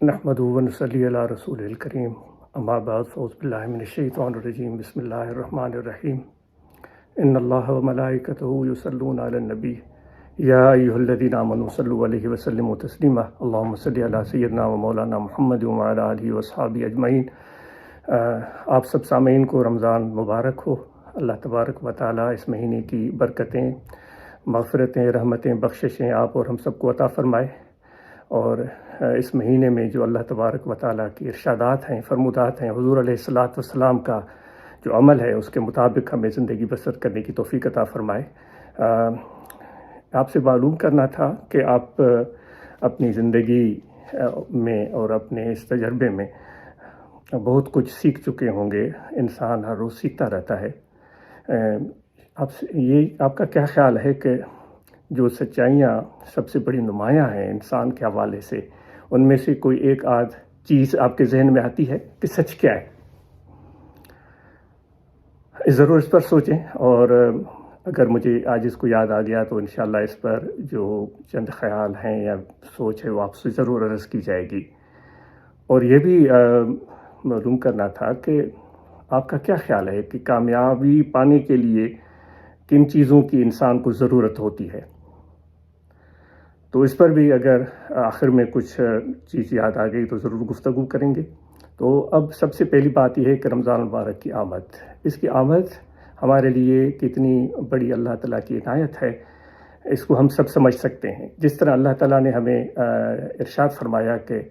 نحمدہ و نصلی علی رسول الکریم اما بعد فاعوذ باللہ من الشیطان الرجیم بسم اللہ الرحمن الرحیم ان اللہ و ملائکتہ یصلون علی النبی یا ایھا الذین آمنوا صلوا علیہ وسلموا تسلیما اللہم صلی علی سیدنا و مولانا محمد وعلی آلہ واصحابہ اجمعین۔ آپ سب سامعین کو رمضان مبارک ہو۔ اللہ تبارک و تعالیٰ اس مہینے کی برکتیں، مغفرتیں، رحمتیں، بخششیں آپ اور ہم سب کو عطا فرمائے، اور اس مہینے میں جو اللہ تبارک و تعالیٰ کی ارشادات ہیں، فرمودات ہیں، حضور علیہ الصلاۃ والسلام کا جو عمل ہے اس کے مطابق ہمیں زندگی بسر کرنے کی توفیق عطا فرمائے۔ آپ سے معلوم کرنا تھا کہ آپ اپنی زندگی میں اور اپنے اس تجربے میں بہت کچھ سیکھ چکے ہوں گے۔ انسان ہر روز سیکھتا رہتا ہے۔ آپ کا کیا خیال ہے کہ جو سچائیاں سب سے بڑی نمایاں ہیں انسان کے حوالے سے، ان میں سے کوئی ایک آدھ چیز آپ کے ذہن میں آتی ہے کہ سچ کیا ہے؟ ضرور اس پر سوچیں، اور اگر مجھے آج اس کو یاد آ گیا تو انشاءاللہ اس پر جو چند خیال ہیں یا سوچ ہے وہ آپ سے ضرور عرض کی جائے گی۔ اور یہ بھی معلوم کرنا تھا کہ آپ کا کیا خیال ہے کہ کامیابی پانے کے لیے کن چیزوں کی انسان کو ضرورت ہوتی ہے؟ تو اس پر بھی اگر آخر میں کچھ چیز یاد آ گئی تو ضرور گفتگو کریں گے۔ تو اب سب سے پہلی بات یہ ہے کہ رمضان المبارک کی آمد، اس کی آمد ہمارے لیے کتنی بڑی اللہ تعالیٰ کی عنایت ہے، اس کو ہم سب سمجھ سکتے ہیں۔ جس طرح اللہ تعالیٰ نے ہمیں ارشاد فرمایا کہ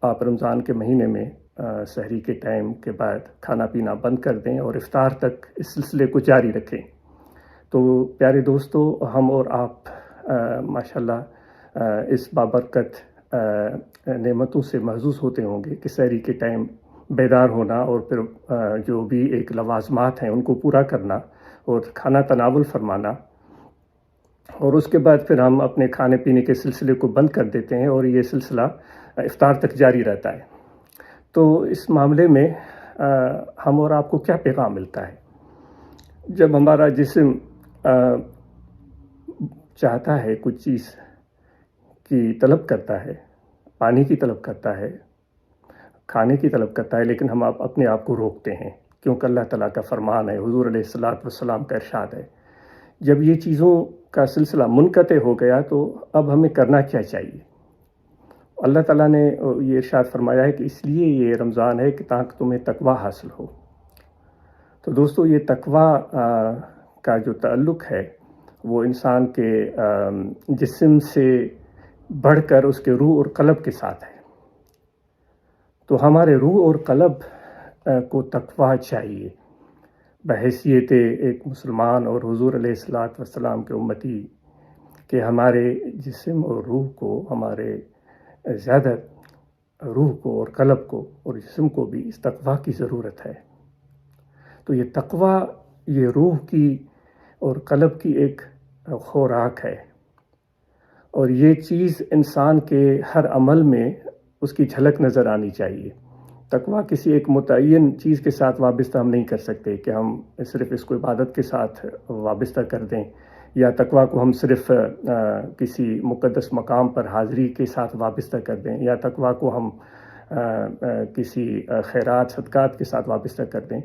آپ رمضان کے مہینے میں سحری کے ٹائم کے بعد کھانا پینا بند کر دیں اور افطار تک اس سلسلے کو جاری رکھیں۔ تو پیارے دوستو، ہم اور آپ ماشاءاللہ اس بابرکت نعمتوں سے محظوظ ہوتے ہوں گے کہ سحری کے ٹائم بیدار ہونا اور پھر جو بھی ایک لوازمات ہیں ان کو پورا کرنا اور کھانا تناول فرمانا، اور اس کے بعد پھر ہم اپنے کھانے پینے کے سلسلے کو بند کر دیتے ہیں اور یہ سلسلہ افطار تک جاری رہتا ہے۔ تو اس معاملے میں ہم اور آپ کو کیا پیغام ملتا ہے؟ جب ہمارا جسم چاہتا ہے کچھ چیز کی طلب کرتا ہے، پانی کی طلب کرتا ہے، کھانے کی طلب کرتا ہے، لیکن ہم اپنے آپ کو روکتے ہیں، کیونکہ اللہ تعالیٰ کا فرمان ہے، حضور علیہ الصلاۃ والسلام کا ارشاد ہے۔ جب یہ چیزوں کا سلسلہ منقطع ہو گیا تو اب ہمیں کرنا کیا چاہیے؟ اللہ تعالیٰ نے یہ ارشاد فرمایا ہے کہ اس لیے یہ رمضان ہے کہ تاکہ تمہیں تقویٰ حاصل ہو۔ تو دوستو، یہ تقویٰ کا جو تعلق ہے وہ انسان کے جسم سے بڑھ کر اس کے روح اور قلب کے ساتھ ہے۔ تو ہمارے روح اور قلب کو تقویٰ چاہیے بحیثیت ایک مسلمان اور حضور علیہ الصلاۃ والسلام کے امتی، کہ ہمارے جسم اور روح کو، ہمارے زیادہ روح کو اور قلب کو اور جسم کو بھی اس تقویٰ کی ضرورت ہے۔ تو یہ تقویٰ یہ روح کی اور قلب کی ایک خوراک ہے، اور یہ چیز انسان کے ہر عمل میں اس کی جھلک نظر آنی چاہیے۔ تقویٰ کسی ایک متعین چیز کے ساتھ وابستہ ہم نہیں کر سکتے کہ ہم صرف اس کو عبادت کے ساتھ وابستہ کر دیں، یا تقویٰ کو ہم صرف کسی مقدس مقام پر حاضری کے ساتھ وابستہ کر دیں، یا تقویٰ کو ہم کسی خیرات صدقات کے ساتھ وابستہ کر دیں۔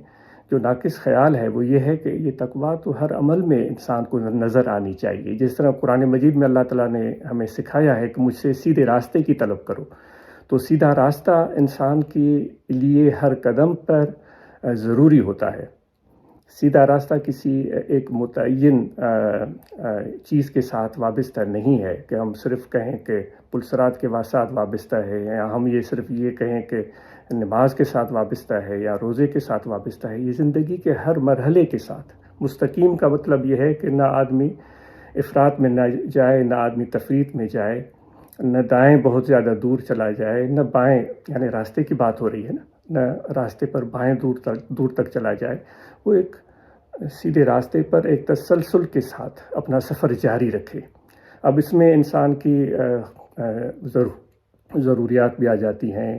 جو ناقص خیال ہے وہ یہ ہے کہ یہ تقویٰ تو ہر عمل میں انسان کو نظر آنی چاہیے۔ جس طرح قرآن مجید میں اللہ تعالیٰ نے ہمیں سکھایا ہے کہ مجھ سے سیدھے راستے کی طلب کرو، تو سیدھا راستہ انسان کے لیے ہر قدم پر ضروری ہوتا ہے۔ سیدھا راستہ کسی ایک متعین چیز کے ساتھ وابستہ نہیں ہے کہ ہم صرف کہیں کہ پلسرات کے ساتھ وابستہ ہے، یا ہم یہ صرف یہ کہیں کہ نماز کے ساتھ وابستہ ہے یا روزے کے ساتھ وابستہ ہے۔ یہ زندگی کے ہر مرحلے کے ساتھ مستقیم کا مطلب یہ ہے کہ نہ آدمی افراط میں نہ جائے، نہ آدمی تفریط میں جائے، نہ دائیں بہت زیادہ دور چلا جائے، نہ بائیں، یعنی راستے کی بات ہو رہی ہے نہ راستے پر بائیں دور تک چلا جائے۔ وہ ایک سیدھے راستے پر ایک تسلسل کے ساتھ اپنا سفر جاری رکھے۔ اب اس میں انسان کی ضروریات بھی آ جاتی ہیں،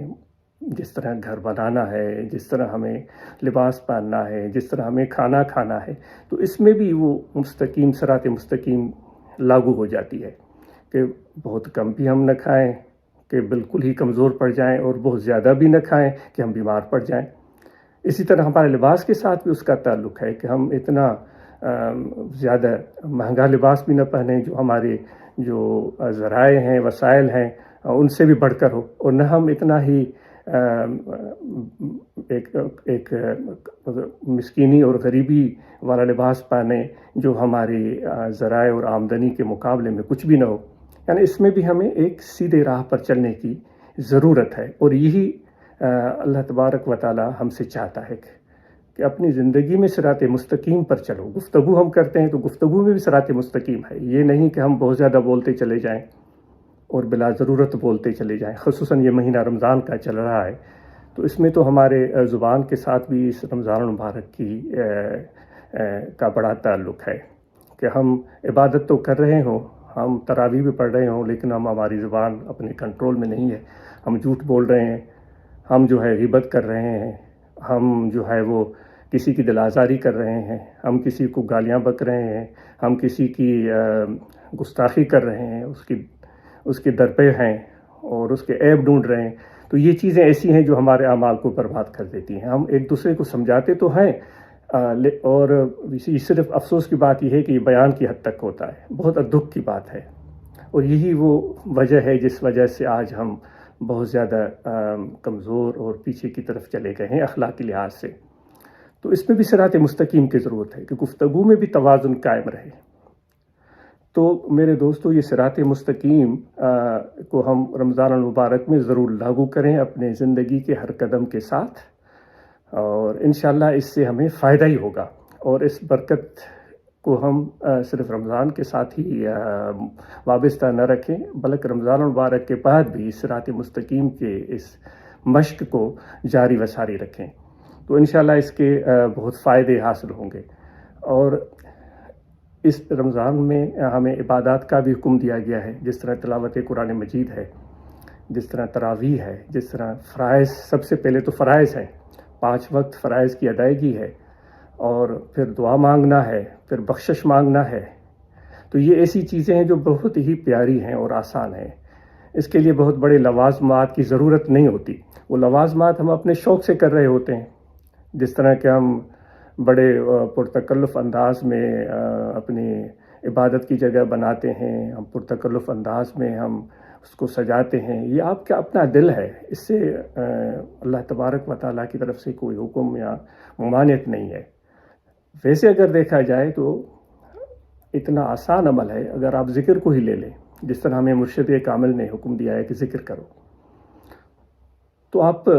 جس طرح گھر بنانا ہے، جس طرح ہمیں لباس پہننا ہے، جس طرح ہمیں کھانا کھانا ہے، تو اس میں بھی وہ مستقیم صراط مستقیم لاگو ہو جاتی ہے کہ بہت کم بھی ہم نہ کھائیں، کہ بالکل ہی کمزور پڑ جائیں اور بہت زیادہ بھی نہ کھائیں کہ ہم بیمار پڑ جائیں۔ اسی طرح ہمارے لباس کے ساتھ بھی اس کا تعلق ہے کہ ہم اتنا زیادہ مہنگا لباس بھی نہ پہنیں جو ہمارے جو ذرائع ہیں، وسائل ہیں، ان سے بھی بڑھ کر ہو، اور نہ ہم اتنا ہی ایک مسکینی اور غریبی والا لباس پہنیں جو ہماری ذرائع اور آمدنی کے مقابلے میں کچھ بھی نہ ہو۔ یعنی اس میں بھی ہمیں ایک سیدھے راہ پر چلنے کی ضرورت ہے، اور یہی اللہ تبارک و تعالی ہم سے چاہتا ہے کہ اپنی زندگی میں صراط مستقیم پر چلو۔ گفتگو ہم کرتے ہیں تو گفتگو میں بھی صراط مستقیم ہے، یہ نہیں کہ ہم بہت زیادہ بولتے چلے جائیں اور بلا ضرورت بولتے چلے جائیں۔ خصوصاً یہ مہینہ رمضان کا چل رہا ہے، تو اس میں تو ہمارے زبان کے ساتھ بھی اس رمضان المبارک کا بڑا تعلق ہے کہ ہم عبادت تو کر رہے ہوں، ہم تراویح بھی پڑھ رہے ہوں، لیکن ہماری زبان اپنے کنٹرول میں نہیں ہے، ہم جھوٹ بول رہے ہیں، ہم جو ہے غیبت کر رہے ہیں، ہم جو ہے وہ کسی کی دل آزاری کر رہے ہیں، ہم کسی کو گالیاں بک رہے ہیں، ہم کسی کی گستاخی کر رہے ہیں، اس کے درپے ہیں اور اس کے عیب ڈھونڈ رہے ہیں۔ تو یہ چیزیں ایسی ہیں جو ہمارے اعمال کو برباد کر دیتی ہیں۔ ہم ایک دوسرے کو سمجھاتے تو ہیں، اور صرف افسوس کی بات یہ ہے کہ یہ بیان کی حد تک ہوتا ہے، بہت دکھ کی بات ہے، اور یہی وہ وجہ ہے جس وجہ سے آج ہم بہت زیادہ کمزور اور پیچھے کی طرف چلے گئے ہیں اخلاقی لحاظ سے۔ تو اس میں بھی صراط مستقیم کی ضرورت ہے کہ گفتگو میں بھی توازن قائم رہے۔ تو میرے دوستو، یہ صراط مستقیم کو ہم رمضان المبارک میں ضرور لاگو کریں اپنے زندگی کے ہر قدم کے ساتھ، اور انشاءاللہ اس سے ہمیں فائدہ ہی ہوگا، اور اس برکت کو ہم صرف رمضان کے ساتھ ہی وابستہ نہ رکھیں، بلکہ رمضان المبارک کے بعد بھی صراط مستقیم کے اس مشق کو جاری و ساری رکھیں، تو انشاءاللہ اس کے بہت فائدے حاصل ہوں گے۔ اور اس رمضان میں ہمیں عبادات کا بھی حکم دیا گیا ہے، جس طرح تلاوت قرآن مجید ہے، جس طرح تراویح ہے، جس طرح فرائض، سب سے پہلے تو فرائض ہیں، 5 وقت فرائض کی ادائیگی ہے، اور پھر دعا مانگنا ہے، پھر بخشش مانگنا ہے۔ تو یہ ایسی چیزیں ہیں جو بہت ہی پیاری ہیں اور آسان ہیں، اس کے لیے بہت بڑے لوازمات کی ضرورت نہیں ہوتی۔ وہ لوازمات ہم اپنے شوق سے کر رہے ہوتے ہیں، جس طرح کہ ہم بڑے پرتکلف انداز میں اپنی عبادت کی جگہ بناتے ہیں، ہم پرتکلف انداز میں ہم اس کو سجاتے ہیں۔ یہ آپ کا اپنا دل ہے، اس سے اللہ تبارک و تعالیٰ کی طرف سے کوئی حکم یا ممانعت نہیں ہے۔ ویسے اگر دیکھا جائے تو اتنا آسان عمل ہے، اگر آپ ذکر کو ہی لے لیں، جس طرح ہمیں مرشد کامل نے حکم دیا ہے کہ ذکر کرو، تو آپ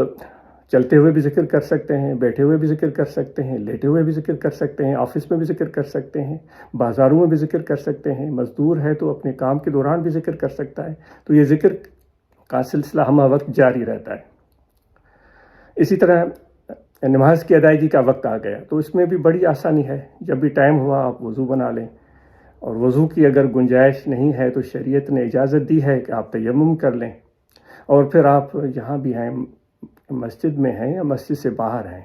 چلتے ہوئے بھی ذکر کر سکتے ہیں، بیٹھے ہوئے بھی ذکر کر سکتے ہیں، لیٹے ہوئے بھی ذکر کر سکتے ہیں، آفس میں بھی ذکر کر سکتے ہیں، بازاروں میں بھی ذکر کر سکتے ہیں، مزدور ہے تو اپنے کام کے دوران بھی ذکر کر سکتا ہے۔ تو یہ ذکر کا سلسلہ ہمہ وقت جاری رہتا ہے۔ اسی طرح نماز کی ادائیگی کا وقت آ گیا تو اس میں بھی بڑی آسانی ہے، جب بھی ٹائم ہوا آپ وضو بنا لیں، اور وضو کی اگر گنجائش نہیں ہے تو شریعت نے اجازت دی ہے کہ آپ تیمم کر لیں، اور پھر آپ جہاں بھی ہیں، مسجد میں ہیں یا مسجد سے باہر ہیں،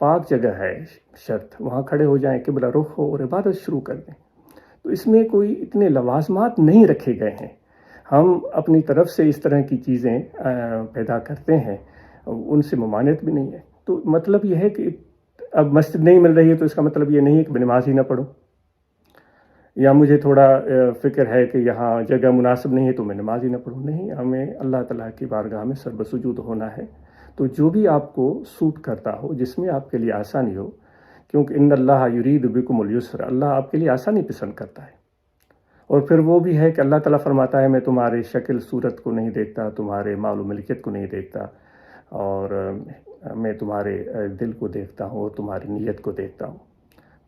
پاک جگہ ہے شرط، وہاں کھڑے ہو جائیں، قبلہ رخ ہو اور عبادت شروع کر دیں۔ تو اس میں کوئی اتنے لوازمات نہیں رکھے گئے ہیں، ہم اپنی طرف سے اس طرح کی چیزیں پیدا کرتے ہیں، ان سے ممانعت بھی نہیں ہے۔ تو مطلب یہ ہے کہ اب مسجد نہیں مل رہی ہے تو اس کا مطلب یہ نہیں ہے کہ میں نماز ہی نہ پڑھوں، یا مجھے تھوڑا فکر ہے کہ یہاں جگہ مناسب نہیں ہے تو میں نماز ہی نہ پڑھوں۔ نہیں، ہمیں اللہ تعالیٰ کی بارگاہ میں سر بسجود ہونا ہے۔ تو جو بھی آپ کو سوٹ کرتا ہو، جس میں آپ کے لیے آسانی ہو، کیونکہ ان اللہ یرید بکم اليسر، اللہ آپ کے لیے آسانی پسند کرتا ہے۔ اور پھر وہ بھی ہے کہ اللہ تعالیٰ فرماتا ہے میں تمہارے شکل صورت کو نہیں دیکھتا، تمہارے مال و ملکیت کو نہیں دیکھتا، اور میں تمہارے دل کو دیکھتا ہوں اور تمہاری نیت کو دیکھتا ہوں۔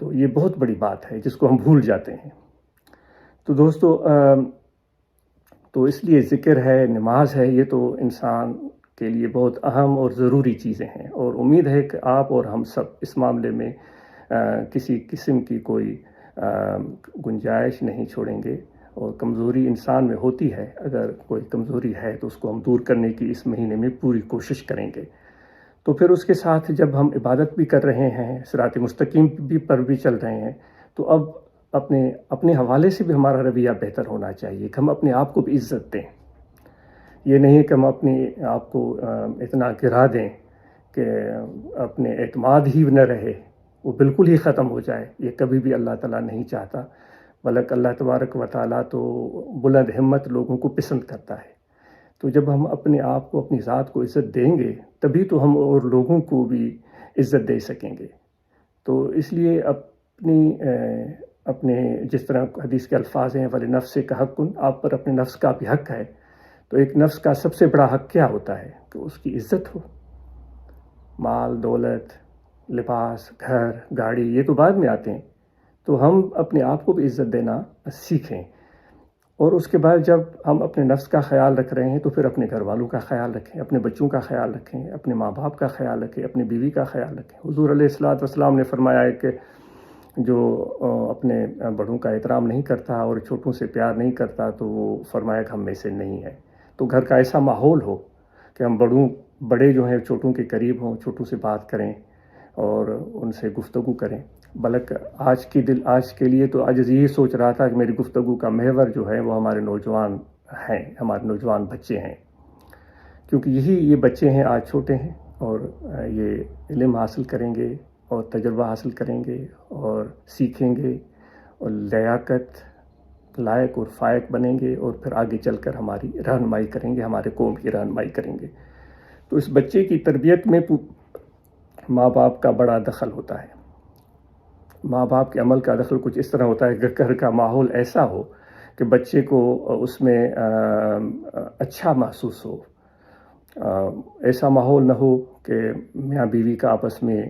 تو یہ بہت بڑی بات ہے جس کو ہم بھول جاتے ہیں۔ تو دوستو، تو اس لیے ذکر ہے، نماز ہے، یہ تو انسان کے لیے بہت اہم اور ضروری چیزیں ہیں، اور امید ہے کہ آپ اور ہم سب اس معاملے میں کسی قسم کی کوئی گنجائش نہیں چھوڑیں گے، اور کمزوری انسان میں ہوتی ہے، اگر کوئی کمزوری ہے تو اس کو ہم دور کرنے کی اس مہینے میں پوری کوشش کریں گے۔ تو پھر اس کے ساتھ جب ہم عبادت بھی کر رہے ہیں، صراط مستقیم پر بھی چل رہے ہیں، تو اب اپنے حوالے سے بھی ہمارا رویہ بہتر ہونا چاہیے کہ ہم اپنے آپ کو بھی عزت دیں، یہ نہیں کہ ہم اپنی آپ کو اتنا گرا دیں کہ اپنے اعتماد ہی نہ رہے، وہ بالکل ہی ختم ہو جائے، یہ کبھی بھی اللہ تعالیٰ نہیں چاہتا، بلکہ اللہ تبارک و تعالیٰ تو بلند ہمت لوگوں کو پسند کرتا ہے۔ تو جب ہم اپنے آپ کو، اپنی ذات کو عزت دیں گے تبھی تو ہم اور لوگوں کو بھی عزت دے سکیں گے۔ تو اس لیے اپنے جس طرح حدیث کے الفاظ ہیں وَلِنَفْسِكَ حَقٌّ، آپ پر اپنے نفس کا بھی حق ہے، تو ایک نفس کا سب سے بڑا حق کیا ہوتا ہے کہ اس کی عزت ہو۔ مال، دولت، لباس، گھر، گاڑی یہ تو بعد میں آتے ہیں، تو ہم اپنے آپ کو بھی عزت دینا سیکھیں، اور اس کے بعد جب ہم اپنے نفس کا خیال رکھ رہے ہیں تو پھر اپنے گھر والوں کا خیال رکھیں، اپنے بچوں کا خیال رکھیں، اپنے ماں باپ کا خیال رکھیں، اپنی بیوی کا خیال رکھیں۔ حضور علیہ الصلوۃ والسلام نے فرمایا ہے کہ جو اپنے بڑوں کا احترام نہیں کرتا اور چھوٹوں سے پیار نہیں کرتا تو وہ فرمایا کہ ہم میں سے نہیں ہے۔ تو گھر کا ایسا ماحول ہو کہ ہم بڑے جو ہیں چھوٹوں کے قریب ہوں، چھوٹوں سے بات کریں اور ان سے گفتگو کریں۔ بلکہ آج کے لیے تو آج یہ سوچ رہا تھا کہ میری گفتگو کا محور جو ہے وہ ہمارے نوجوان ہیں، ہمارے نوجوان بچے ہیں، کیونکہ یہ بچے ہیں آج چھوٹے ہیں اور یہ علم حاصل کریں گے اور تجربہ حاصل کریں گے اور سیکھیں گے اور لائق اور فائق بنیں گے، اور پھر آگے چل کر ہماری رہنمائی کریں گے، ہمارے قوم کی رہنمائی کریں گے۔ تو اس بچے کی تربیت میں ماں باپ کا بڑا دخل ہوتا ہے۔ ماں باپ کے عمل کا دخل کچھ اس طرح ہوتا ہے کہ گھر کا ماحول ایسا ہو کہ بچے کو اس میں اچھا محسوس ہو، ایسا ماحول نہ ہو کہ میاں بیوی کا آپس میں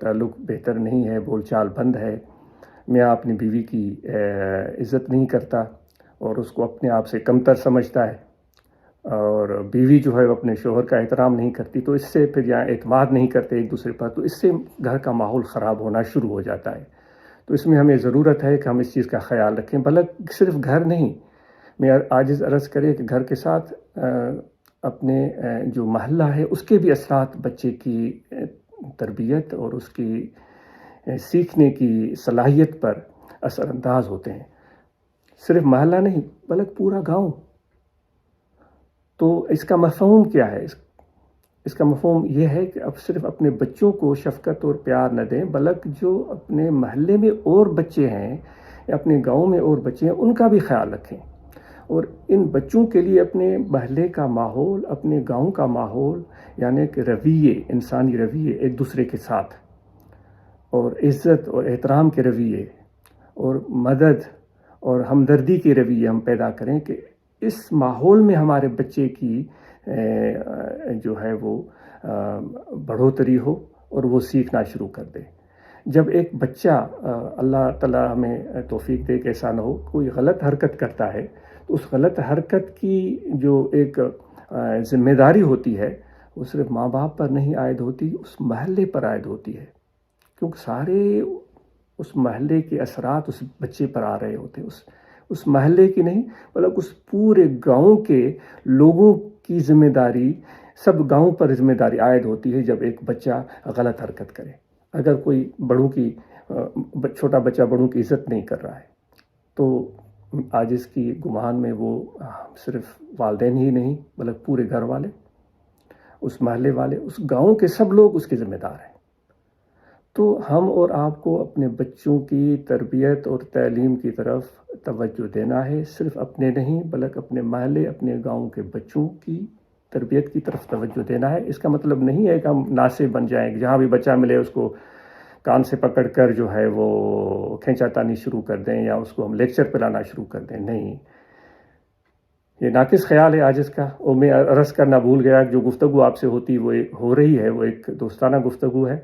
تعلق بہتر نہیں ہے، بول چال بند ہے، میاں اپنی بیوی کی عزت نہیں کرتا اور اس کو اپنے آپ سے کمتر سمجھتا ہے، اور بیوی جو ہے وہ اپنے شوہر کا احترام نہیں کرتی، تو اس سے پھر یہاں اعتماد نہیں کرتے ایک دوسرے پر، تو اس سے گھر کا ماحول خراب ہونا شروع ہو جاتا ہے۔ تو اس میں ہمیں ضرورت ہے کہ ہم اس چیز کا خیال رکھیں، بلکہ صرف گھر نہیں، میں عاجز عرض کرے کہ گھر کے ساتھ اپنے جو محلہ ہے اس کے بھی اثرات بچے کی تربیت اور اس کی سیکھنے کی صلاحیت پر اثر انداز ہوتے ہیں۔ صرف محلہ نہیں بلکہ پورا گاؤں۔ تو اس کا مفہوم کیا ہے؟ اس کا مفہوم یہ ہے کہ اب صرف اپنے بچوں کو شفقت اور پیار نہ دیں، بلکہ جو اپنے محلے میں اور بچے ہیں یا اپنے گاؤں میں اور بچے ہیں ان کا بھی خیال رکھیں، اور ان بچوں کے لیے اپنے محلے کا ماحول، اپنے گاؤں کا ماحول، یعنی کہ رویے، انسانی رویے ایک دوسرے کے ساتھ، اور عزت اور احترام کے رویے اور مدد اور ہمدردی کے رویے ہم پیدا کریں کہ اس ماحول میں ہمارے بچے کی جو ہے وہ بڑھوتری ہو اور وہ سیکھنا شروع کر دے۔ جب ایک بچہ اللہ تعالیٰ ہمیں توفیق دے کہ ایسا نہ ہو، کوئی غلط حرکت کرتا ہے تو اس غلط حرکت کی جو ایک ذمہ داری ہوتی ہے وہ صرف ماں باپ پر نہیں عائد ہوتی، اس محلے پر عائد ہوتی ہے، کیونکہ سارے اس محلے کے اثرات اس بچے پر آ رہے ہوتے ہیں، اس محلے کی نہیں بلکہ اس پورے گاؤں کے لوگوں کی ذمہ داری، سب گاؤں پر ذمہ داری عائد ہوتی ہے جب ایک بچہ غلط حرکت کرے۔ اگر کوئی چھوٹا بچہ بڑوں کی عزت نہیں کر رہا ہے تو آج اس کی گمان میں وہ صرف والدین ہی نہیں بلکہ پورے گھر والے، اس محلے والے، اس گاؤں کے سب لوگ اس کے ذمہ دار ہیں۔ تو ہم اور آپ کو اپنے بچوں کی تربیت اور تعلیم کی طرف توجہ دینا ہے، صرف اپنے نہیں بلکہ اپنے محلے، اپنے گاؤں کے بچوں کی تربیت کی طرف توجہ دینا ہے۔ اس کا مطلب نہیں ہے کہ ہم ناصح بن جائیں، جہاں بھی بچہ ملے اس کو کان سے پکڑ کر جو ہے وہ کھینچا تانی شروع کر دیں یا اس کو ہم لیکچر پلانا شروع کر دیں، نہیں، یہ ناقص خیال ہے عاجز کا۔ اور میں عرض کرنا بھول گیا کہ جو گفتگو آپ سے ہو رہی ہے وہ ایک دوستانہ گفتگو ہے،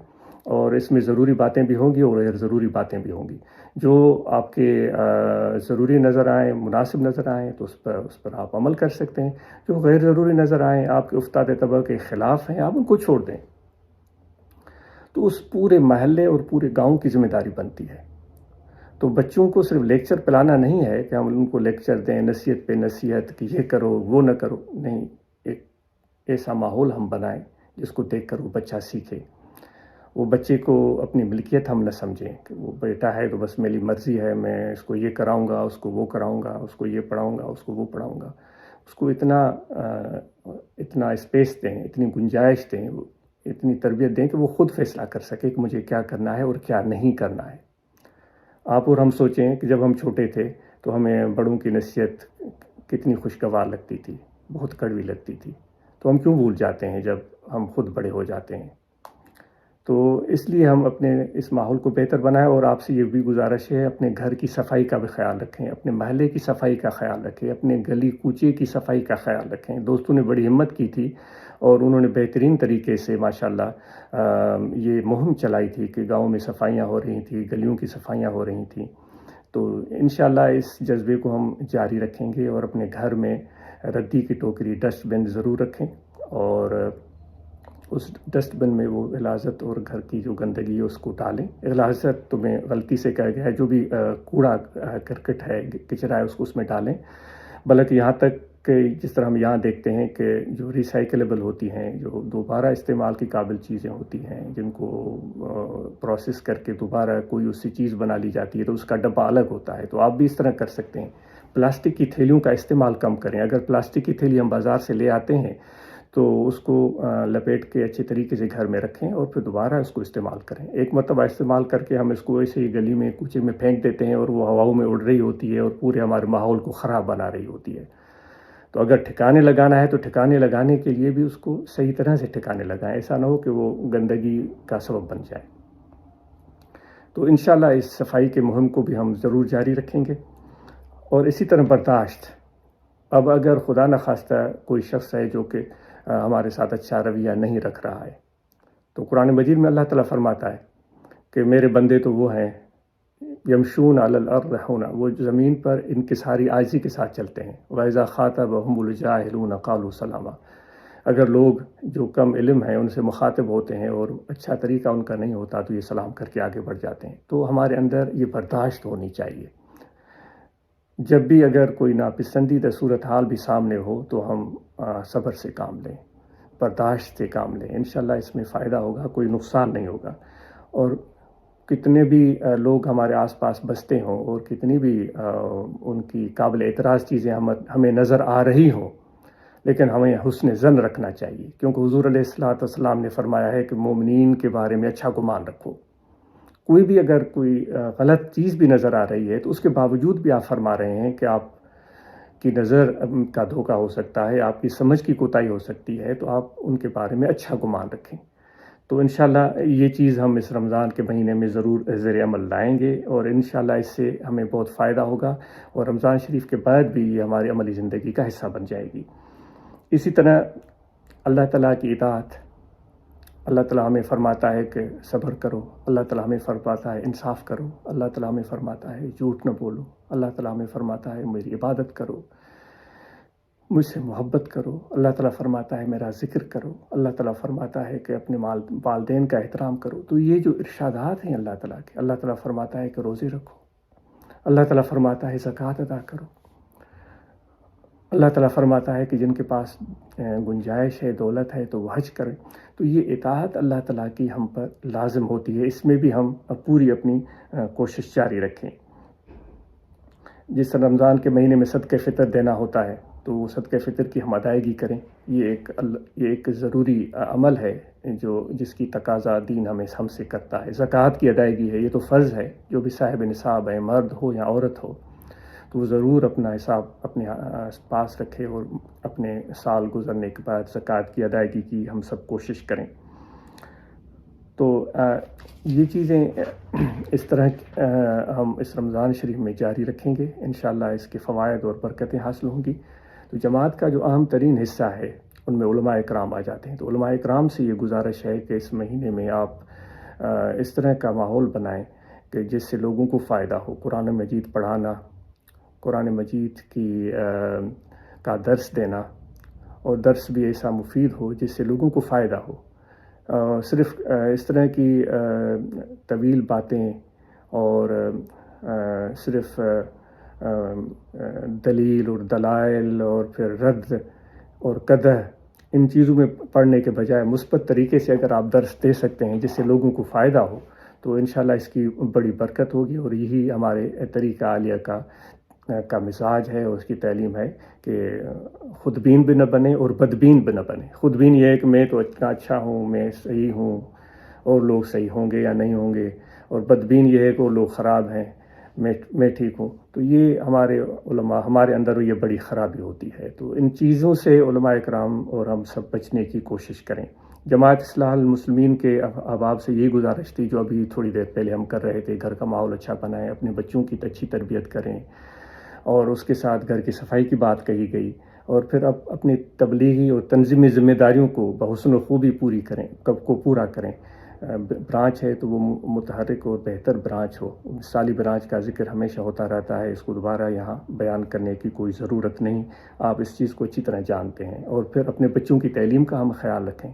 اور اس میں ضروری باتیں بھی ہوں گی اور غیر ضروری باتیں بھی ہوں گی۔ جو آپ کے ضروری نظر آئیں، مناسب نظر آئیں تو اس پر آپ عمل کر سکتے ہیں، جو غیر ضروری نظر آئیں، آپ کے افتاد طبع کے خلاف ہیں، آپ ان کو چھوڑ دیں۔ تو اس پورے محلے اور پورے گاؤں کی ذمہ داری بنتی ہے۔ تو بچوں کو صرف لیکچر پلانا نہیں ہے کہ ہم ان کو لیکچر دیں، نصیحت پہ نصیحت کہ یہ کرو وہ نہ کرو، نہیں، ایک ایسا ماحول ہم بنائیں جس کو دیکھ کر وہ بچہ سیکھے۔ وہ بچے کو اپنی ملکیت ہم نہ سمجھیں کہ وہ بیٹا ہے تو بس میری مرضی ہے، میں اس کو یہ کراؤں گا، اس کو وہ کراؤں گا، اس کو یہ پڑھاؤں گا، اس کو وہ پڑھاؤں گا۔ اس کو اتنا اسپیس دیں، اتنی گنجائش دیں، اتنی تربیت دیں کہ وہ خود فیصلہ کر سکے کہ مجھے کیا کرنا ہے اور کیا نہیں کرنا ہے۔ آپ اور ہم سوچیں کہ جب ہم چھوٹے تھے تو ہمیں بڑوں کی نصیحت کتنی خوشگوار لگتی تھی، بہت کڑوی لگتی تھی، تو ہم کیوں بھول جاتے ہیں جب ہم خود بڑے ہو جاتے ہیں؟ تو اس لیے ہم اپنے اس ماحول کو بہتر بنائیں، اور آپ سے یہ بھی گزارش ہے اپنے گھر کی صفائی کا بھی خیال رکھیں، اپنے محلے کی صفائی کا خیال رکھیں، اپنے گلی کوچے کی صفائی کا خیال رکھیں۔ دوستوں نے بڑی ہمت کی تھی اور انہوں نے بہترین طریقے سے ماشاءاللہ یہ مہم چلائی تھی کہ گاؤں میں صفائیاں ہو رہی تھیں، گلیوں کی صفائیاں ہو رہی تھیں۔ تو انشاءاللہ اس جذبے کو ہم جاری رکھیں گے، اور اپنے گھر میں ردی کی ٹوکری، ڈسٹ بن ضرور رکھیں، اور اس ڈسٹ بن میں وہ غلاظت اور گھر کی جو گندگی ہے اس کو ڈالیں۔ غلاظت تو میں غلطی سے کہہ گیا ہے، جو بھی کوڑا کرکٹ ہے، کچرا ہے، اس کو اس میں ڈالیں، بلکہ یہاں تک کہ جس طرح ہم یہاں دیکھتے ہیں کہ جو ریسائکلیبل ہوتی ہیں، جو دوبارہ استعمال کی قابل چیزیں ہوتی ہیں، جن کو پروسیس کر کے دوبارہ کوئی اس سے چیز بنا لی جاتی ہے تو اس کا ڈبہ الگ ہوتا ہے، تو آپ بھی اس طرح کر سکتے ہیں۔ پلاسٹک کی تھیلیوں کا استعمال کم کریں۔ اگر پلاسٹک کی تھیلی ہم بازار سے لے آتے ہیں تو اس کو لپیٹ کے اچھے طریقے سے گھر میں رکھیں اور پھر دوبارہ اس کو استعمال کریں۔ ایک مرتبہ استعمال کر کے ہم اس کو ایسے ہی گلی میں کوچے میں پھینک دیتے ہیں اور وہ ہواؤں میں اڑ رہی ہوتی ہے اور پورے ہمارے ماحول کو خراب بنا رہی ہوتی ہے۔ تو اگر ٹھکانے لگانا ہے تو ٹھکانے لگانے کے لیے بھی اس کو صحیح طرح سے ٹھکانے لگائیں، ایسا نہ ہو کہ وہ گندگی کا سبب بن جائے۔ تو انشاءاللہ اس صفائی کے مہم کو بھی ہم ضرور جاری رکھیں گے۔ اور اسی طرح برداشت، اب اگر خدا نخواستہ کوئی شخص ہے جو کہ ہمارے ساتھ اچھا رویہ نہیں رکھ رہا ہے، تو قرآن مجید میں اللہ تعالیٰ فرماتا ہے کہ میرے بندے تو وہ ہیں یمشون علی الارض ہونا، وہ زمین پر انکساری عاجزی کے ساتھ چلتے ہیں، وَإِذَا خَاطَبَهُمُ الْجَاهِلُونَ قَالُوا سَلَامًا، اگر لوگ جو کم علم ہیں ان سے مخاطب ہوتے ہیں اور اچھا طریقہ ان کا نہیں ہوتا تو یہ سلام کر کے آگے بڑھ جاتے ہیں۔ تو ہمارے اندر یہ برداشت ہونی چاہیے۔ جب بھی اگر کوئی ناپسندیدہ صورتحال بھی سامنے ہو تو ہم صبر سے کام لیں، برداشت سے کام لیں، انشاءاللہ اس میں فائدہ ہوگا، کوئی نقصان نہیں ہوگا۔ اور کتنے بھی لوگ ہمارے آس پاس بستے ہوں اور کتنی بھی ان کی قابل اعتراض چیزیں ہمیں نظر آ رہی ہوں، لیکن ہمیں حسن ظن رکھنا چاہیے، کیونکہ حضور علیہ السلام نے فرمایا ہے کہ مومنین کے بارے میں اچھا گمان رکھو۔ کوئی بھی اگر کوئی غلط چیز بھی نظر آ رہی ہے تو اس کے باوجود بھی آپ فرما رہے ہیں کہ آپ کی نظر کا دھوکہ ہو سکتا ہے، آپ کی سمجھ کی کوتاہی ہو سکتی ہے، تو آپ ان کے بارے میں اچھا گمان رکھیں۔ تو انشاءاللہ یہ چیز ہم اس رمضان کے مہینے میں ضرور زیر عمل لائیں گے، اور انشاءاللہ اس سے ہمیں بہت فائدہ ہوگا، اور رمضان شریف کے بعد بھی یہ ہماری عملی زندگی کا حصہ بن جائے گی۔ اسی طرح اللہ تعالیٰ کی اطاعت، اللہ تعالیٰ ہمیں فرماتا ہے کہ صبر کرو، اللہ تعالیٰ ہمیں فرماتا ہے انصاف کرو، اللہ تعالیٰ ہمیں فرماتا ہے جھوٹ نہ بولو، اللہ تعالیٰ ہمیں فرماتا ہے میری عبادت کرو، مجھ سے محبت کرو، اللہ تعالیٰ فرماتا ہے میرا ذکر کرو، اللہ تعالیٰ فرماتا ہے کہ اپنے والدین کا احترام کرو۔ تو یہ جو ارشادات ہیں اللہ تعالیٰ کے، اللہ تعالیٰ فرماتا ہے کہ روزے رکھو، اللہ تعالیٰ فرماتا ہے زکوٰۃ ادا کرو، اللہ تعالیٰ فرماتا ہے کہ جن کے پاس گنجائش ہے، دولت ہے تو وہ حج کریں۔ تو یہ اطاعت اللہ تعالیٰ کی ہم پر لازم ہوتی ہے، اس میں بھی ہم پوری اپنی کوشش جاری رکھیں۔ جس طرح رمضان کے مہینے میں صدقہ فطر دینا ہوتا ہے تو وہ صدقہ فطر کی ہم ادائیگی کریں، یہ ایک ضروری عمل ہے جس کی تقاضا دین ہم سے کرتا ہے۔ زکوٰۃ کی ادائیگی ہے، یہ تو فرض ہے، جو بھی صاحب نصاب ہے، مرد ہو یا عورت ہو، تو وہ ضرور اپنا حساب اپنے پاس رکھے اور اپنے سال گزرنے کے بعد زکوٰۃ کی ادائیگی کی ہم سب کوشش کریں۔ تو یہ چیزیں اس طرح ہم اس رمضان شریف میں جاری رکھیں گے، انشاءاللہ اس کے فوائد اور برکتیں حاصل ہوں گی۔ تو جماعت کا جو اہم ترین حصہ ہے ان میں علماء اکرام آ جاتے ہیں، تو علماء اکرام سے یہ گزارش ہے کہ اس مہینے میں آپ اس طرح کا ماحول بنائیں کہ جس سے لوگوں کو فائدہ ہو۔ قرآن مجید پڑھانا، قرآن مجید کا درس دینا، اور درس بھی ایسا مفید ہو جس سے لوگوں کو فائدہ ہو۔ صرف اس طرح کی طویل باتیں اور صرف دلیل اور دلائل اور پھر رد اور قدح، ان چیزوں میں پڑھنے کے بجائے مثبت طریقے سے اگر آپ درس دے سکتے ہیں جس سے لوگوں کو فائدہ ہو تو انشاءاللہ اس کی بڑی برکت ہوگی، اور یہی ہمارے طریقہ عالیہ کا کا مزاج ہے اور اس کی تعلیم ہے کہ خود بین بھی نہ بنے اور بدبین بھی نہ بنے. خود بین یہ ہے کہ میں تو اتنا اچھا ہوں، میں صحیح ہوں، اور لوگ صحیح ہوں گے یا نہیں ہوں گے، اور بدبین یہ ہے کہ وہ لوگ خراب ہیں، میں ٹھیک ہوں. تو یہ ہمارے علماء، ہمارے اندر یہ بڑی خرابی ہوتی ہے. تو ان چیزوں سے علماء اکرام اور ہم سب بچنے کی کوشش کریں. جماعت اصلاح المسلمین کے احباب سے یہ گزارش تھی جو ابھی تھوڑی دیر پہلے ہم کر رہے تھے، گھر کا ماحول اچھا بنائیں، اپنے بچوں کی اچھی تربیت کریں، اور اس کے ساتھ گھر کی صفائی کی بات کہی گئی. اور پھر اب اپنی تبلیغی اور تنظیمی ذمہ داریوں کو بحسن و خوبی پورا کریں. برانچ ہے تو وہ متحرک اور بہتر برانچ ہو. مثالی برانچ کا ذکر ہمیشہ ہوتا رہتا ہے، اس کو دوبارہ یہاں بیان کرنے کی کوئی ضرورت نہیں، آپ اس چیز کو اچھی طرح جانتے ہیں. اور پھر اپنے بچوں کی تعلیم کا ہم خیال رکھیں،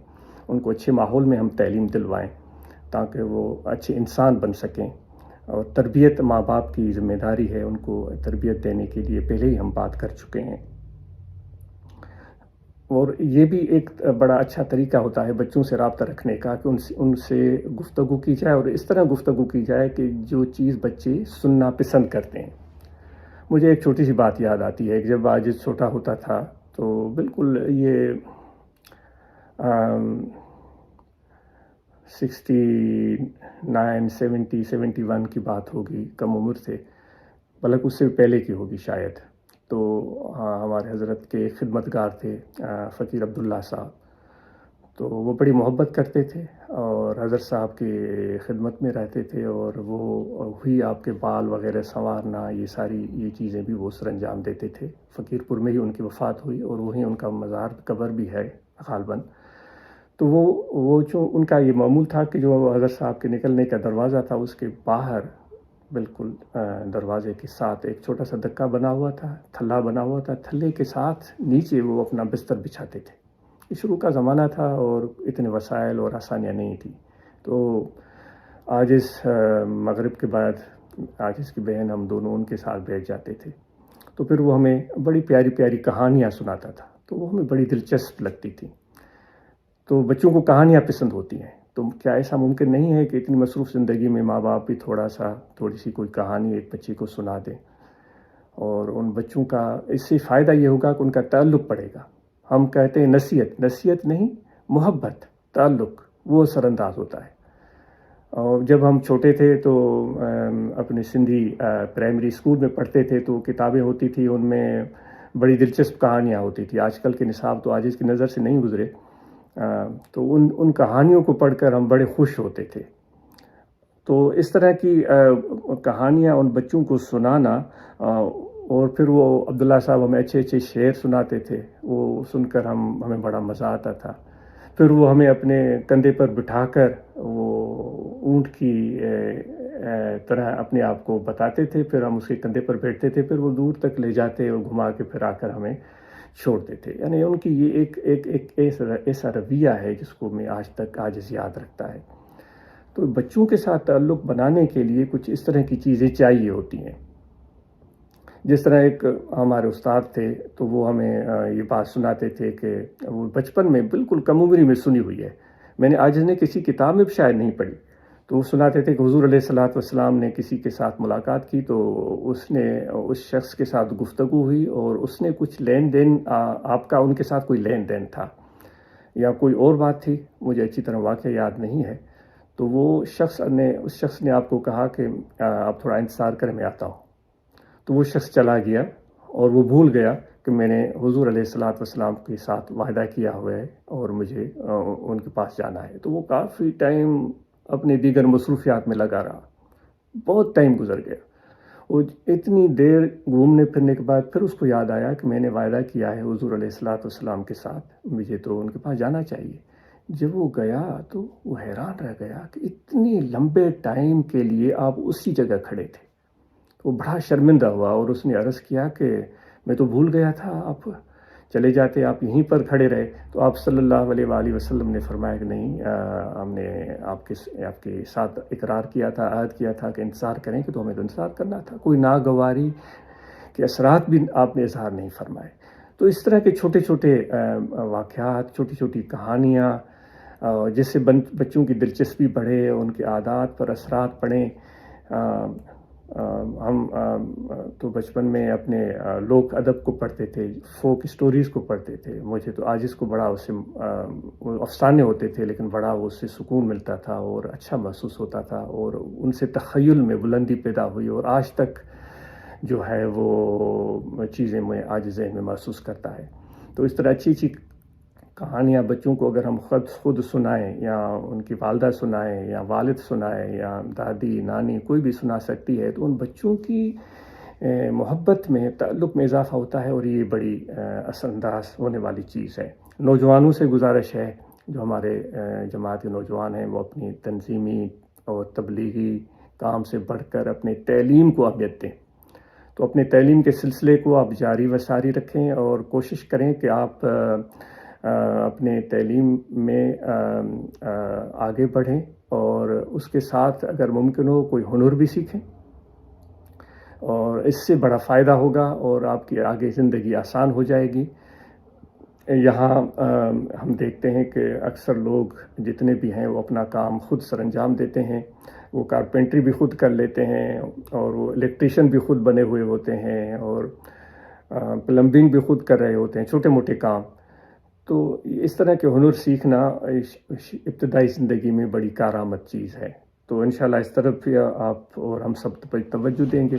ان کو اچھے ماحول میں ہم تعلیم دلوائیں تاکہ وہ اچھے انسان بن سکیں. اور تربیت ماں باپ کی ذمہ داری ہے، ان کو تربیت دینے کے لیے پہلے ہی ہم بات کر چکے ہیں. اور یہ بھی ایک بڑا اچھا طریقہ ہوتا ہے بچوں سے رابطہ رکھنے کا کہ ان سے گفتگو کی جائے، اور اس طرح گفتگو کی جائے کہ جو چیز بچے سننا پسند کرتے ہیں. مجھے ایک چھوٹی سی بات یاد آتی ہے کہ جب عاجز چھوٹا ہوتا تھا تو بالکل یہ 69 70 71 کی بات ہوگی، کم عمر تھے، بلکہ اس سے پہلے کی ہوگی شاید. تو ہمارے حضرت کے خدمتگار تھے فقیر عبداللہ صاحب، تو وہ بڑی محبت کرتے تھے اور حضرت صاحب کی خدمت میں رہتے تھے، اور وہی آپ کے بال وغیرہ سنوارنا، یہ چیزیں بھی وہ سر انجام دیتے تھے. فقیر پور میں ہی ان کی وفات ہوئی اور وہیں ان کا مزار قبر بھی ہے غالباً. تو وہ جو ان کا یہ معمول تھا کہ جو حضرت صاحب کے نکلنے کا دروازہ تھا اس کے باہر بالکل دروازے کے ساتھ ایک چھوٹا سا دکا بنا ہوا تھا، تھلا بنا ہوا تھا، تھلے کے ساتھ نیچے وہ اپنا بستر بچھاتے تھے. یہ شروع کا زمانہ تھا اور اتنے وسائل اور آسانیاں نہیں تھی. تو عاجز مغرب کے بعد عاجز کی بہن، ہم دونوں ان کے ساتھ بیٹھ جاتے تھے. تو پھر وہ ہمیں بڑی پیاری پیاری کہانیاں سناتا تھا، تو وہ ہمیں بڑی دلچسپ لگتی تھی. تو بچوں کو کہانیاں پسند ہوتی ہیں، تو کیا ایسا ممکن نہیں ہے کہ اتنی مصروف زندگی میں ماں باپ بھی تھوڑی سی کوئی کہانی ایک بچے کو سنا دیں؟ اور ان بچوں کا اس سے فائدہ یہ ہوگا کہ ان کا تعلق بڑھے گا. ہم کہتے ہیں نصیحت نہیں، محبت، تعلق وہ اثر انداز ہوتا ہے. اور جب ہم چھوٹے تھے تو اپنے سندھی پرائمری اسکول میں پڑھتے تھے تو کتابیں ہوتی تھی، ان میں بڑی دلچسپ کہانیاں ہوتی تھی. آج کل کے نصاب تو عاجز کی نظر سے نہیں گزرے، تو ان کہانیوں کو پڑھ کر ہم بڑے خوش ہوتے تھے. تو اس طرح کی کہانیاں ان بچوں کو سنانا، اور پھر وہ عبداللہ صاحب ہمیں اچھے اچھے شعر سناتے تھے، وہ سن کر ہمیں بڑا مزہ آتا تھا. پھر وہ ہمیں اپنے کندھے پر بٹھا کر وہ اونٹ کی طرح اپنے آپ کو بتاتے تھے، پھر ہم اس کے کندھے پر بیٹھتے تھے، پھر وہ دور تک لے جاتے اور گھما کے پھر آ کر ہمیں چھوڑتے تھے. یعنی ان کی یہ ایک ایسا رویہ ہے جس کو میں آج تک عاجز یاد رکھتا ہے. تو بچوں کے ساتھ تعلق بنانے کے لیے کچھ اس طرح کی چیزیں چاہیے ہوتی ہیں. جس طرح ایک ہمارے استاد تھے تو وہ ہمیں یہ بات سناتے تھے کہ وہ بچپن میں بالکل کم عمری میں سنی ہوئی ہے، میں نے عاجز نے کسی کتاب میں بھی شاید نہیں پڑھی. تو وہ سناتے تھے کہ حضور علیہ الصلوۃ والسلام نے کسی کے ساتھ ملاقات کی تو اس شخص کے ساتھ گفتگو ہوئی، اور اس نے کچھ لین دین، آپ کا ان کے ساتھ کوئی لین دین تھا یا کوئی اور بات تھی، مجھے اچھی طرح واقعہ یاد نہیں ہے. تو اس شخص نے آپ کو کہا کہ آپ تھوڑا انتظار کریں، میں آتا ہوں. تو وہ شخص چلا گیا اور وہ بھول گیا کہ میں نے حضور علیہ الصلوۃ والسلام کے ساتھ وعدہ کیا ہوا ہے اور مجھے ان کے پاس جانا ہے. تو وہ کافی ٹائم اپنے دیگر مصروفیات میں لگا رہا، بہت ٹائم گزر گیا. وہ اتنی دیر گھومنے پھرنے کے بعد پھر اس کو یاد آیا کہ میں نے وعدہ کیا ہے حضور علیہ الصلوۃ والسلام کے ساتھ، مجھے تو ان کے پاس جانا چاہیے. جب وہ گیا تو وہ حیران رہ گیا کہ اتنی لمبے ٹائم کے لیے آپ اسی جگہ کھڑے تھے. وہ بڑا شرمندہ ہوا اور اس نے عرض کیا کہ میں تو بھول گیا تھا، آپ چلے جاتے، آپ یہیں پر کھڑے رہے. تو آپ صلی اللہ علیہ وآلہ وسلم نے فرمایا کہ نہیں، ہم نے آپ کے ساتھ اقرار کیا تھا، عہد کیا تھا کہ انتظار کریں، کہ تو ہمیں تو انتظار کرنا تھا. کوئی ناگواری کے اثرات بھی آپ نے اظہار نہیں فرمائے. تو اس طرح کے چھوٹے چھوٹے واقعات، چھوٹی چھوٹی کہانیاں، جس سے بچوں کی دلچسپی بڑھے، ان کے عادات پر اثرات پڑیں، ہم تو بچپن میں اپنے لوک ادب کو پڑھتے تھے، فوک اسٹوریز کو پڑھتے تھے. مجھے تو آج اس کو بڑا اس سے وہ افسانے ہوتے تھے لیکن بڑا اس سے سکون ملتا تھا اور اچھا محسوس ہوتا تھا، اور ان سے تخیل میں بلندی پیدا ہوئی، اور آج تک جو ہے وہ چیزیں میں آج ذہن میں محسوس کرتا ہے. تو اس طرح اچھی اچھی کہانیاں بچوں کو اگر ہم خود سنائیں، یا ان کی والدہ سنائیں، یا والد سنائیں، یا دادی نانی کوئی بھی سنا سکتی ہے، تو ان بچوں کی محبت میں، تعلق میں اضافہ ہوتا ہے، اور یہ بڑی اثر انداز ہونے والی چیز ہے. نوجوانوں سے گزارش ہے، جو ہمارے جماعت کے نوجوان ہیں، وہ اپنی تنظیمی اور تبلیغی کام سے بڑھ کر اپنے تعلیم کو اہمیت دیں. تو اپنے تعلیم کے سلسلے کو آپ جاری و ساری رکھیں، اور کوشش کریں کہ آپ اپنے تعلیم میں آگے بڑھیں، اور اس کے ساتھ اگر ممکن ہو کوئی ہنر بھی سیکھیں، اور اس سے بڑا فائدہ ہوگا اور آپ کی آگے زندگی آسان ہو جائے گی. یہاں ہم دیکھتے ہیں کہ اکثر لوگ جتنے بھی ہیں وہ اپنا کام خود سر انجام دیتے ہیں. وہ کارپینٹری بھی خود کر لیتے ہیں، اور وہ الیکٹریشین بھی خود بنے ہوئے ہوتے ہیں، اور پلمبنگ بھی خود کر رہے ہوتے ہیں، چھوٹے موٹے کام. تو اس طرح کے ہنر سیکھنا ابتدائی زندگی میں بڑی کارآمد چیز ہے. تو انشاءاللہ اس طرف بھی آپ اور ہم سب توجہ دیں گے.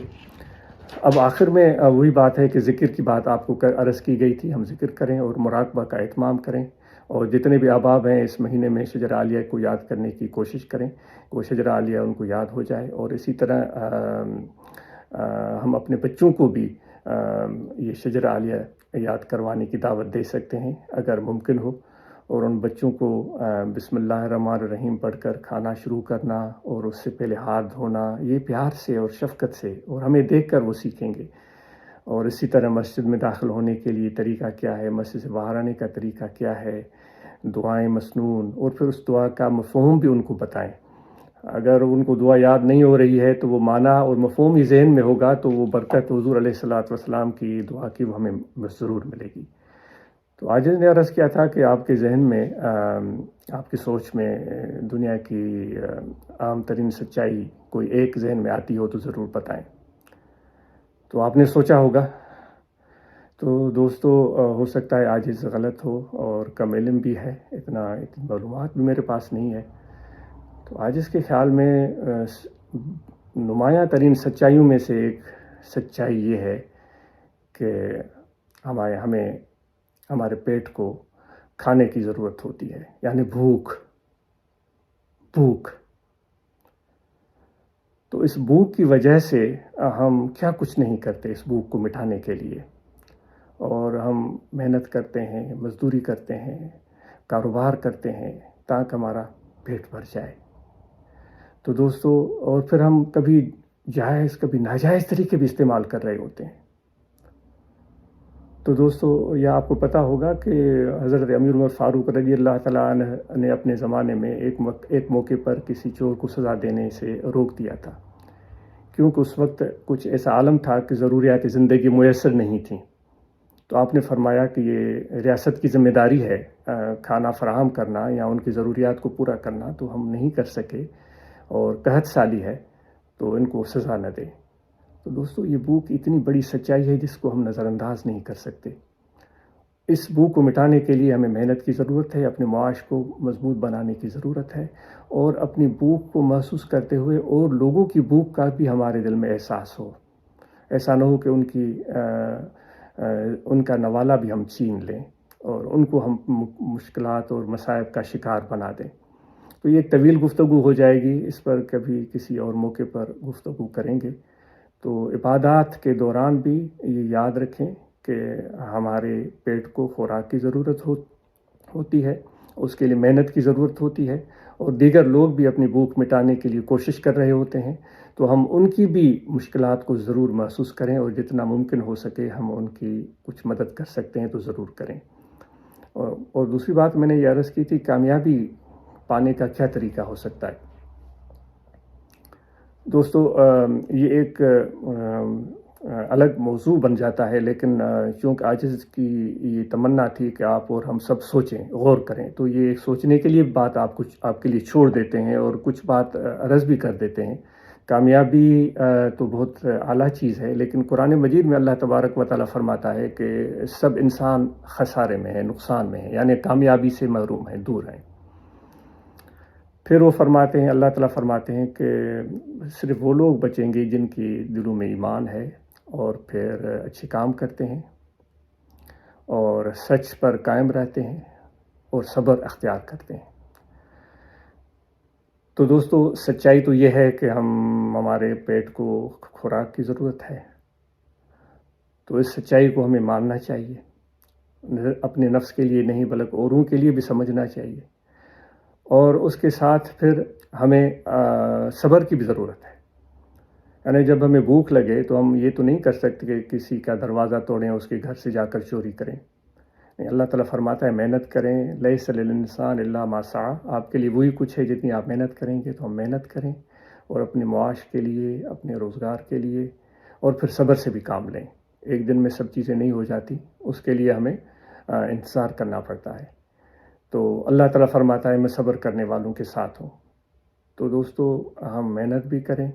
اب آخر میں وہی بات ہے کہ ذکر کی بات آپ کو عرض کی گئی تھی، ہم ذکر کریں اور مراقبہ کا اہتمام کریں، اور جتنے بھی احباب ہیں اس مہینے میں شجر عالیہ کو یاد کرنے کی کوشش کریں، وہ شجر عالیہ ان کو یاد ہو جائے. اور اسی طرح ہم اپنے بچوں کو بھی یہ شجر عالیہ یاد کروانے کی دعوت دے سکتے ہیں اگر ممکن ہو، اور ان بچوں کو بسم اللہ الرحمن الرحیم پڑھ کر کھانا شروع کرنا، اور اس سے پہلے ہاتھ دھونا، یہ پیار سے اور شفقت سے، اور ہمیں دیکھ کر وہ سیکھیں گے. اور اسی طرح مسجد میں داخل ہونے کے لیے طریقہ کیا ہے، مسجد سے باہر آنے کا طریقہ کیا ہے، دعائیں مسنون، اور پھر اس دعا کا مفہوم بھی ان کو بتائیں. اگر ان کو دعا یاد نہیں ہو رہی ہے تو وہ معنی اور مفہوم ہی ذہن میں ہوگا، تو وہ برکت حضور علیہ الصلوۃ والسلام کی دعا کی وہ ہمیں ضرور ملے گی. تو آج نے عرض کیا تھا کہ آپ کے ذہن میں، آپ کی سوچ میں دنیا کی عام ترین سچائی کوئی ایک ذہن میں آتی ہو تو ضرور بتائیں. تو آپ نے سوچا ہوگا. تو دوستو، ہو سکتا ہے آج غلط ہو اور کم علم بھی ہے، اتنی معلومات بھی میرے پاس نہیں ہے. تو آج اس کے خیال میں نمایاں ترین سچائیوں میں سے ایک سچائی یہ ہے کہ ہمیں ہمارے پیٹ کو کھانے کی ضرورت ہوتی ہے، یعنی بھوک. تو اس بھوک کی وجہ سے ہم کیا کچھ نہیں کرتے اس بھوک کو مٹانے کے لیے، اور ہم محنت کرتے ہیں، مزدوری کرتے ہیں، کاروبار کرتے ہیں تاکہ ہمارا پیٹ بھر جائے. تو دوستو، اور پھر ہم کبھی جائز کبھی ناجائز طریقے بھی استعمال کر رہے ہوتے ہیں. تو دوستو، یہ آپ کو پتہ ہوگا کہ حضرت امیر عمر فاروق رضی اللہ تعالیٰ عنہ نے اپنے زمانے میں ایک موقع پر کسی چور کو سزا دینے سے روک دیا تھا، کیونکہ اس وقت کچھ ایسا عالم تھا کہ ضروریات زندگی میسر نہیں تھیں. تو آپ نے فرمایا کہ یہ ریاست کی ذمہ داری ہے کھانا فراہم کرنا یا ان کی ضروریات کو پورا کرنا، تو ہم نہیں کر سکے اور قحط سالی ہے، تو ان کو سزا نہ دیں. تو دوستو، یہ بھوک اتنی بڑی سچائی ہے جس کو ہم نظر انداز نہیں کر سکتے. اس بھوک کو مٹانے کے لیے ہمیں محنت کی ضرورت ہے، اپنے معاش کو مضبوط بنانے کی ضرورت ہے، اور اپنی بھوک کو محسوس کرتے ہوئے اور لوگوں کی بھوک کا بھی ہمارے دل میں احساس ہو. ایسا نہ ہو کہ ان کا نوالہ بھی ہم چھین لیں اور ان کو ہم مشکلات اور مصائب کا شکار بنا دیں. تو یہ ایک طویل گفتگو ہو جائے گی، اس پر کبھی کسی اور موقع پر گفتگو کریں گے. تو عبادات کے دوران بھی یہ یاد رکھیں کہ ہمارے پیٹ کو خوراک کی ضرورت ہوتی ہے، اس کے لیے محنت کی ضرورت ہوتی ہے، اور دیگر لوگ بھی اپنی بھوک مٹانے کے لیے کوشش کر رہے ہوتے ہیں. تو ہم ان کی بھی مشکلات کو ضرور محسوس کریں، اور جتنا ممکن ہو سکے ہم ان کی کچھ مدد کر سکتے ہیں تو ضرور کریں. اور دوسری بات میں نے یہ عرض کی تھی، کامیابی پانے کا کیا طریقہ ہو سکتا ہے. دوستو، یہ ایک الگ موضوع بن جاتا ہے، لیکن چونکہ عاجز کی یہ تمنا تھی کہ آپ اور ہم سب سوچیں، غور کریں، تو یہ سوچنے کے لیے بات آپ کے لیے چھوڑ دیتے ہیں اور کچھ بات عرض بھی کر دیتے ہیں کامیابی تو بہت اعلیٰ چیز ہے، لیکن قرآن مجید میں اللہ تبارک و تعالیٰ فرماتا ہے کہ سب انسان خسارے میں ہے، نقصان میں ہے، یعنی کامیابی سے محروم ہیں، دور ہیں۔ پھر وہ فرماتے ہیں، اللہ تعالیٰ فرماتے ہیں کہ صرف وہ لوگ بچیں گے جن کی دلوں میں ایمان ہے اور پھر اچھے کام کرتے ہیں اور سچ پر قائم رہتے ہیں اور صبر اختیار کرتے ہیں۔ تو دوستو، سچائی تو یہ ہے کہ ہمارے پیٹ کو خوراک کی ضرورت ہے، تو اس سچائی کو ہمیں ماننا چاہیے، اپنے نفس کے لیے نہیں بلکہ اوروں کے لیے بھی سمجھنا چاہیے، اور اس کے ساتھ پھر ہمیں صبر کی بھی ضرورت ہے۔ یعنی جب ہمیں بھوک لگے تو ہم یہ تو نہیں کر سکتے کہ کسی کا دروازہ توڑیں، اس کے گھر سے جا کر چوری کریں۔ اللہ تعالیٰ فرماتا ہے محنت کریں، لیس للانسان الا ما سعی، آپ کے لیے وہی کچھ ہے جتنی آپ محنت کریں گے، تو ہم محنت کریں اور اپنے معاش کے لیے، اپنے روزگار کے لیے، اور پھر صبر سے بھی کام لیں۔ ایک دن میں سب چیزیں نہیں ہو جاتی، اس کے لیے ہمیں انتظار کرنا پڑتا ہے۔ تو اللہ تعالیٰ فرماتا ہے میں صبر کرنے والوں کے ساتھ ہوں۔ تو دوستو، ہم محنت بھی کریں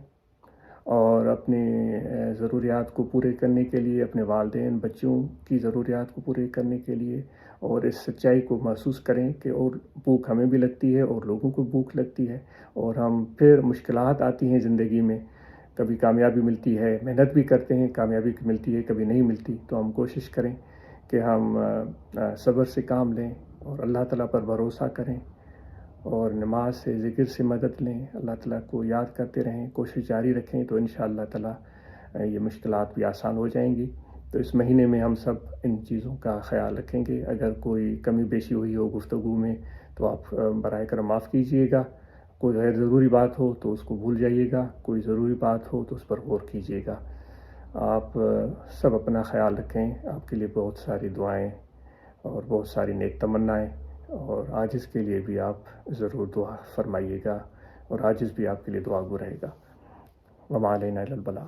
اور اپنی ضروریات کو پورے کرنے کے لیے، اپنے والدین، بچوں کی ضروریات کو پورے کرنے کے لیے، اور اس سچائی کو محسوس کریں کہ اور بھوک ہمیں بھی لگتی ہے اور لوگوں کو بھوک لگتی ہے، اور ہم پھر مشکلات آتی ہیں زندگی میں، کبھی کامیابی ملتی ہے، محنت بھی کرتے ہیں، کامیابی ملتی ہے، کبھی نہیں ملتی، تو ہم کوشش کریں کہ ہم صبر سے کام لیں اور اللہ تعالیٰ پر بھروسہ کریں اور نماز سے، ذکر سے مدد لیں، اللہ تعالیٰ کو یاد کرتے رہیں، کوشش جاری رکھیں، تو انشاءاللہ تعالیٰ یہ مشکلات بھی آسان ہو جائیں گی۔ تو اس مہینے میں ہم سب ان چیزوں کا خیال رکھیں گے۔ اگر کوئی کمی بیشی ہوئی ہو گفتگو میں تو آپ برائے کرم معاف کیجیے گا، کوئی غیر ضروری بات ہو تو اس کو بھول جائیے گا، کوئی ضروری بات ہو تو اس پر غور کیجیے گا۔ آپ سب اپنا خیال رکھیں، آپ کے لیے بہت ساری دعائیں اور بہت ساری نیک تمنائیں، اور عاجز کے لیے بھی آپ ضرور دعا فرمائیے گا، اور عاجز بھی آپ کے لیے دعا گو رہے گا۔ وما علینا الا البلاغ۔